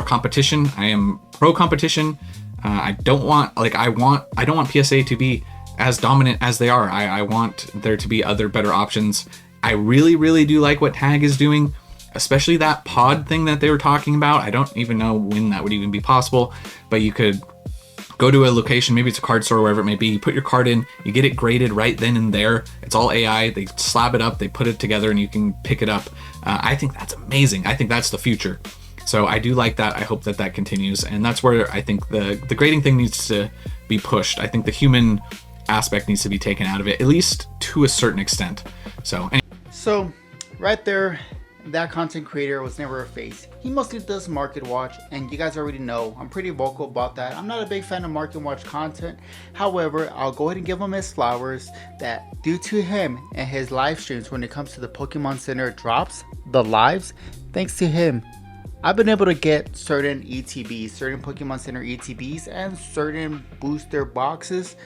competition. I am pro competition. I don't want PSA to be as dominant as they are. I want there to be other better options. I really do like what Tag is doing, especially that pod thing that they were talking about. I don't even know when that would even be possible, but you could go to a location, maybe it's a card store, wherever it may be, you put your card in, you get it graded right then and there. It's all AI, they slab it up, they put it together, and you can pick it up. I think that's amazing. I think that's the future. So I do like that. I hope that that continues, and that's where I think the grading thing needs to be pushed. I think the human aspect needs to be taken out of it, at least to a certain extent. So right there, that content creator was never a face. He mostly does market watch, and you guys already know I'm pretty vocal about that. I'm not a big fan of market watch content. However, I'll go ahead and give him his flowers that due to him and his live streams when it comes to the Pokemon Center drops, the lives, thanks to him, I've been able to get certain ETBs, certain Pokemon Center ETBs, and certain booster boxes,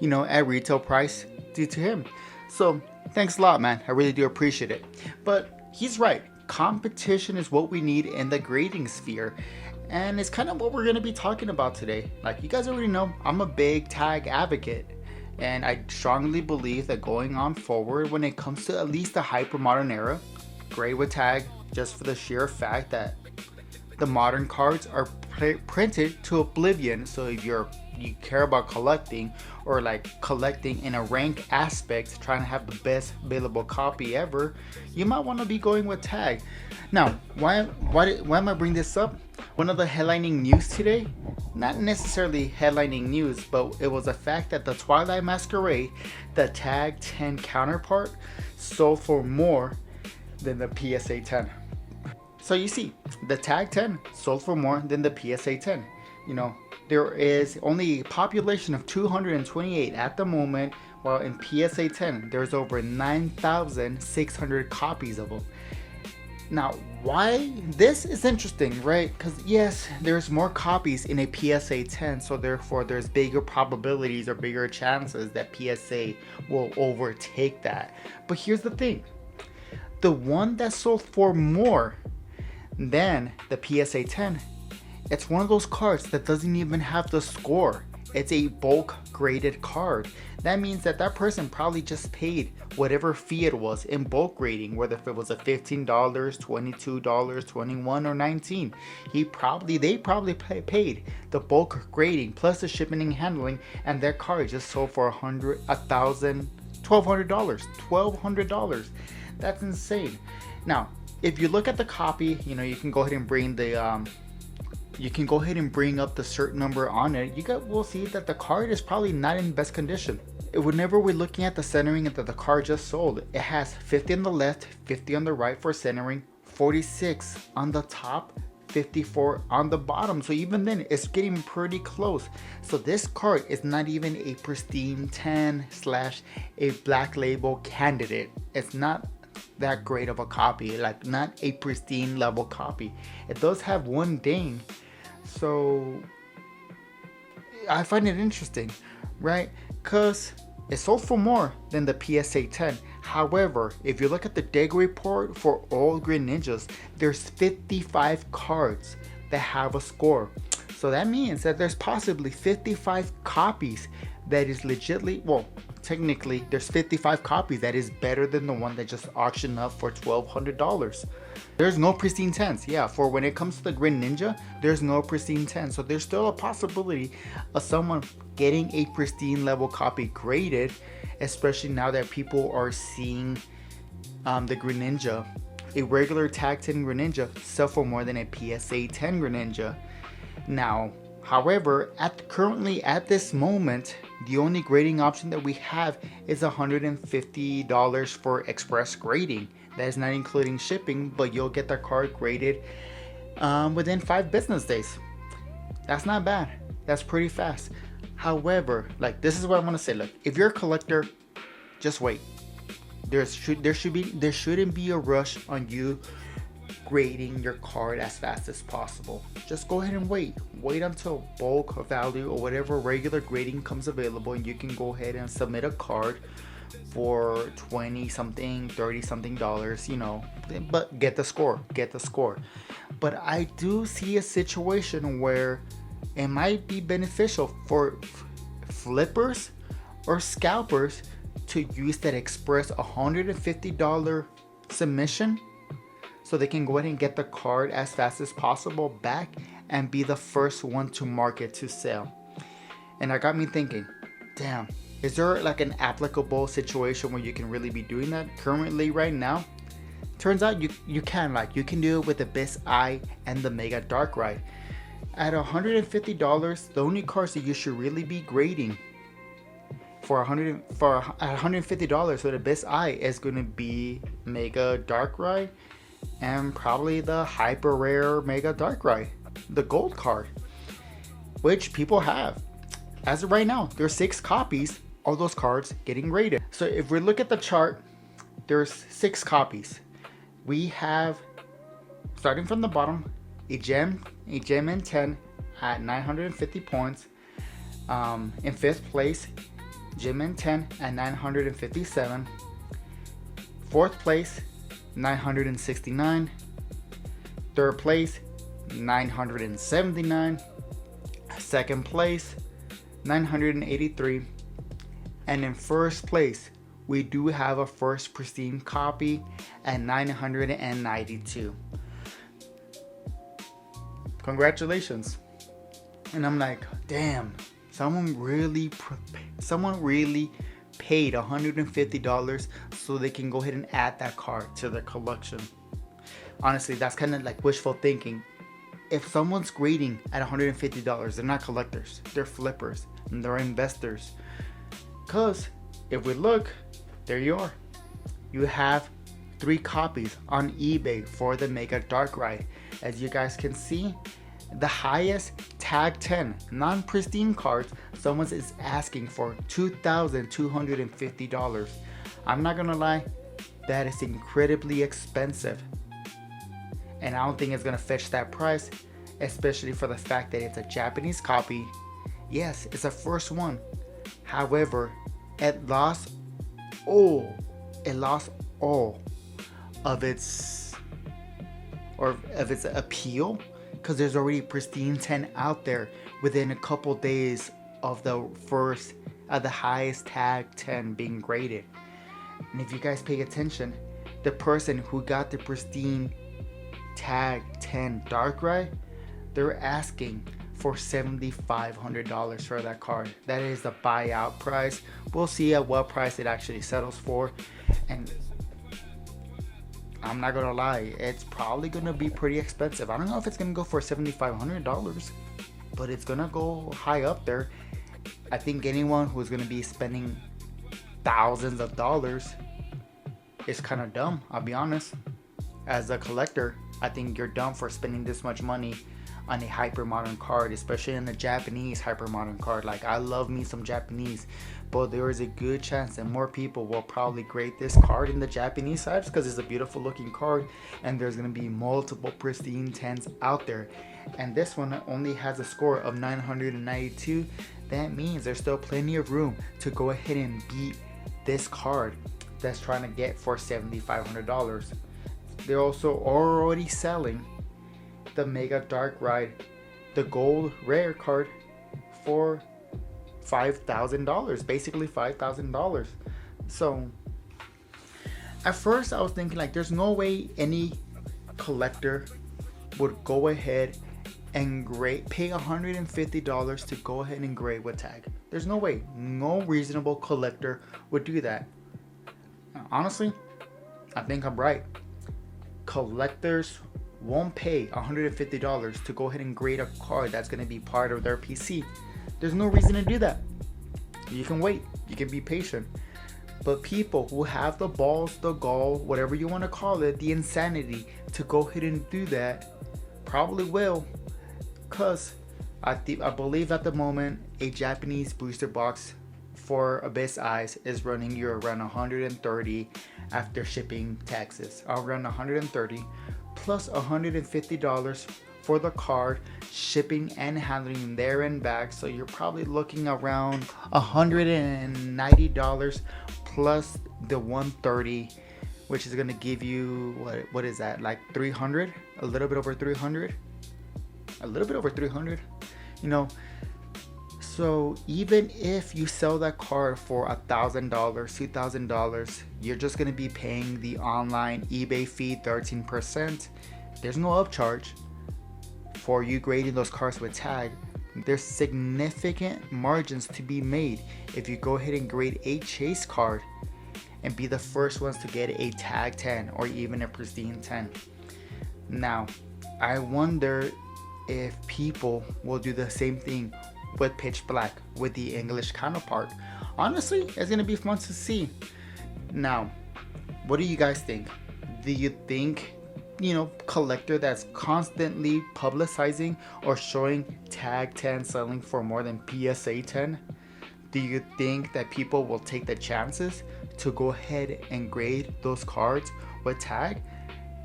at retail price due to him. So thanks a lot, man. I really do appreciate it. But he's right. Competition is what we need in the grading sphere. And it's kind of what we're going to be talking about today. Like you guys already know, I'm a big Tag advocate. And I strongly believe that going on forward, when it comes to at least the hyper modern era, grade with Tag, just for the sheer fact that the modern cards are printed to oblivion. So if you care about collecting, or like collecting in a rank aspect, trying to have the best available copy ever, you might want to be going with Tag. Now, why am I bringing this up? One of the headlining news today, not necessarily headlining news, but it was a fact that the Twilight Masquerade, the Tag 10 counterpart, sold for more than the PSA 10. So you see, the Tag 10 sold for more than the PSA 10. There is only a population of 228 at the moment, while in PSA 10 there's over 9,600 copies of them. Now, why this is interesting, right? Because yes, there's more copies in a PSA 10, so therefore there's bigger probabilities or bigger chances that PSA will overtake that. But here's the thing, the one that sold for more than the PSA 10, it's one of those cards that doesn't even have the score. It's a bulk graded card. That means that person probably just paid whatever fee it was in bulk grading, whether if it was a $15, $22, $21, or $19. They probably paid the bulk grading plus the shipping and handling, and their card just sold for $100, $1,000, $1,200. That's insane. Now, if you look at the copy, you can go ahead and bring up the certain number on it. We'll see that the card is probably not in best condition. Whenever we're looking at the centering that the card just sold, it has 50 on the left, 50 on the right for centering, 46 on the top, 54 on the bottom. So even then, it's getting pretty close. So this card is not even a pristine 10 / a black label candidate. It's not that great of a copy, like not a pristine level copy. It does have one ding, so I find it interesting, right? Because it sold for more than the PSA 10. However, if you look at the dig report for all Greninjas, there's 55 cards that have a score. So that means that there's possibly 55 copies that is technically there's 55 copies that is better than the one that just auctioned up for $1,200. There's no pristine 10s. Yeah, for when it comes to the Greninja, there's no pristine 10. So there's still a possibility of someone getting a pristine level copy graded, especially now that people are seeing the Greninja, a regular Tag 10 Greninja, sell for more than a PSA 10 Greninja. Now, however, currently at this moment, the only grading option that we have is $150 for express grading. That is not including shipping, but you'll get the card graded within 5 business days. That's not bad. That's pretty fast. However, this is what I want to say. Look, if you're a collector, just wait. There shouldn't be a rush on you grading your card as fast as possible. Just go ahead and wait until bulk value or whatever regular grading comes available, and you can go ahead and submit a card for 20 something, 30 something dollars, you know, but get the score, get the score. But I do see a situation where it might be beneficial for flippers or scalpers to use that express $150 submission so they can go ahead and get the card as fast as possible back and be the first one to market to sell. And that got me thinking, damn, is there like an applicable situation where you can really be doing that currently right now? Turns out you can do it with the Best Eye and the Mega Dark Ride. At $150, the only cards that you should really be grading at $150 for the Best Eye is going to be Mega Dark Ride and probably the hyper rare Mega Dark Ride, the gold card, which people have. As of right now, there's 6 copies of those cards getting graded. So if we look at the chart, there's 6 copies. We have, starting from the bottom, a gem in 10 at 950 points. In 5th place, gem in 10 at 957. 4th place, 969. 3rd place, 979. 2nd place, 983. And in 1st place, we do have a first pristine copy at 992. Congratulations. And I'm like, damn, someone really paid $150 so they can go ahead and add that card to their collection. Honestly, that's kind of like wishful thinking. If someone's grading at $150, they're not collectors, they're flippers, and they're investors. Because if we look, there you are. You have 3 copies on eBay for the Mega Dark Ride. As you guys can see, the highest tag 10 non-pristine cards, someone is asking for $2,250. I'm not gonna lie, that is incredibly expensive. And I don't think it's gonna fetch that price, especially for the fact that it's a Japanese copy. Yes, it's a first one. However, it lost all of its appeal because there's already pristine 10 out there within a couple days of the highest tag 10 being graded. And if you guys pay attention, the person who got the pristine tag 10 Dark Ride, they're asking for $7,500 for that card. That is the buyout price. We'll see at what price it actually settles for. And I'm not gonna lie, it's probably gonna be pretty expensive. I don't know if it's gonna go for $7,500, but it's gonna go high up there. I think anyone who's gonna be spending thousands of dollars is kind of dumb, I'll be honest. As a collector, I think you're dumb for spending this much money on a hyper modern card, especially in a Japanese hyper modern card. Like, I love me some Japanese, but there is a good chance that more people will probably grade this card in the Japanese side because it's a beautiful looking card and there's going to be multiple pristine 10s out there. And this one only has a score of 992. That means there's still plenty of room to go ahead and beat this card that's trying to get for $7,500. They're also already selling the Mega Dark Ride, the gold rare card, for $5,000, basically $5,000. So at first I was thinking, like, there's no way any collector would go ahead and pay $150 to go ahead and grade with tag. There's no way. No reasonable collector would do that. Honestly, I think I'm right. Collectors won't pay $150 to go ahead and grade a card that's going to be part of their PC. There's no reason to do that. You can wait. You can be patient. But people who have the balls, the gall, whatever you want to call it, the insanity to go ahead and do that probably will. Because I believe at the moment a Japanese booster box for Abyss Eyes is running you around $130 after shipping taxes. Around $130 plus $150 for the card, shipping and handling there and back. So you're probably looking around $190 plus the 130, which is gonna give you what is that, like 300, a little bit over 300, you know. So even if you sell that car for $1,000, $2,000, you're just gonna be paying the online eBay fee, 13%. There's no upcharge for you grading those cars with tag. There's significant margins to be made if you go ahead and grade a chase card and be the first ones to get a tag 10 or even a pristine 10. Now, I wonder if people will do the same thing with pitch black, with the English counterpart. Honestly, it's gonna be fun to see. Now, what do you guys think? Do you think, collector that's constantly publicizing or showing tag 10 selling for more than PSA 10, do you think that people will take the chances to go ahead and grade those cards with tag?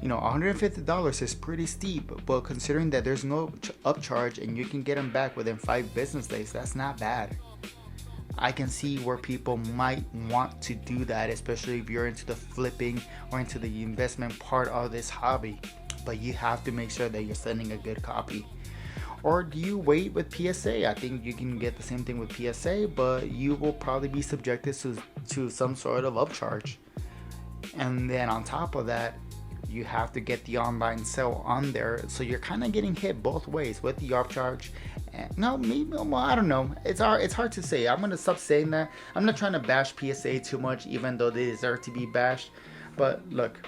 $150 is pretty steep, but considering that there's no upcharge and you can get them back within 5 business days, that's not bad. I can see where people might want to do that, especially if you're into the flipping or into the investment part of this hobby. But you have to make sure that you're sending a good copy. Or do you wait with PSA? I think you can get the same thing with PSA, but you will probably be subjected to some sort of upcharge. And then on top of that, you have to get the online sale on there, so you're kind of getting hit both ways with the upcharge. No, maybe, well, I don't know. It's hard to say. I'm gonna stop saying that. I'm not trying to bash PSA too much, even though they deserve to be bashed. But look,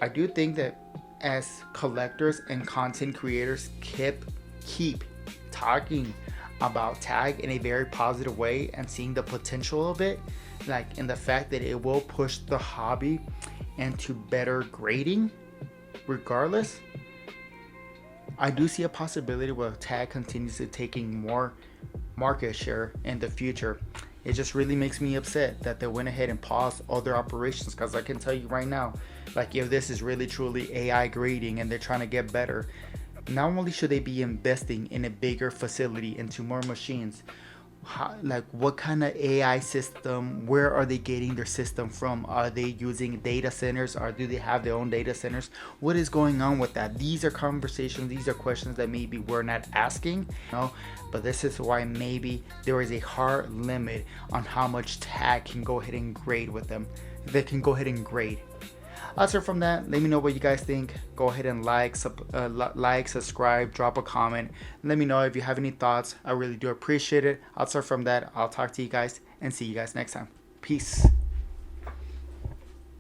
I do think that as collectors and content creators keep talking about tag in a very positive way and seeing the potential of it, like in the fact that it will push the hobby into better grading regardless, I do see a possibility where tag continues to taking more market share in the future. It just really makes me upset that they went ahead and paused other operations, because I can tell you right now, like, if this is really truly AI grading and they're trying to get better, not only should they be investing in a bigger facility, into more machines, what kind of AI system, where are they getting their system from? Are they using data centers, or do they have their own data centers? What is going on with that? These are conversations, these are questions that maybe we're not asking, but this is why maybe there is a hard limit on how much tag can go ahead and grade with them. They can go ahead and grade. Aside from that, let me know what you guys think. Go ahead and like, subscribe, drop a comment. Let me know if you have any thoughts. I really do appreciate it. Aside from that, I'll talk to you guys and see you guys next time. Peace.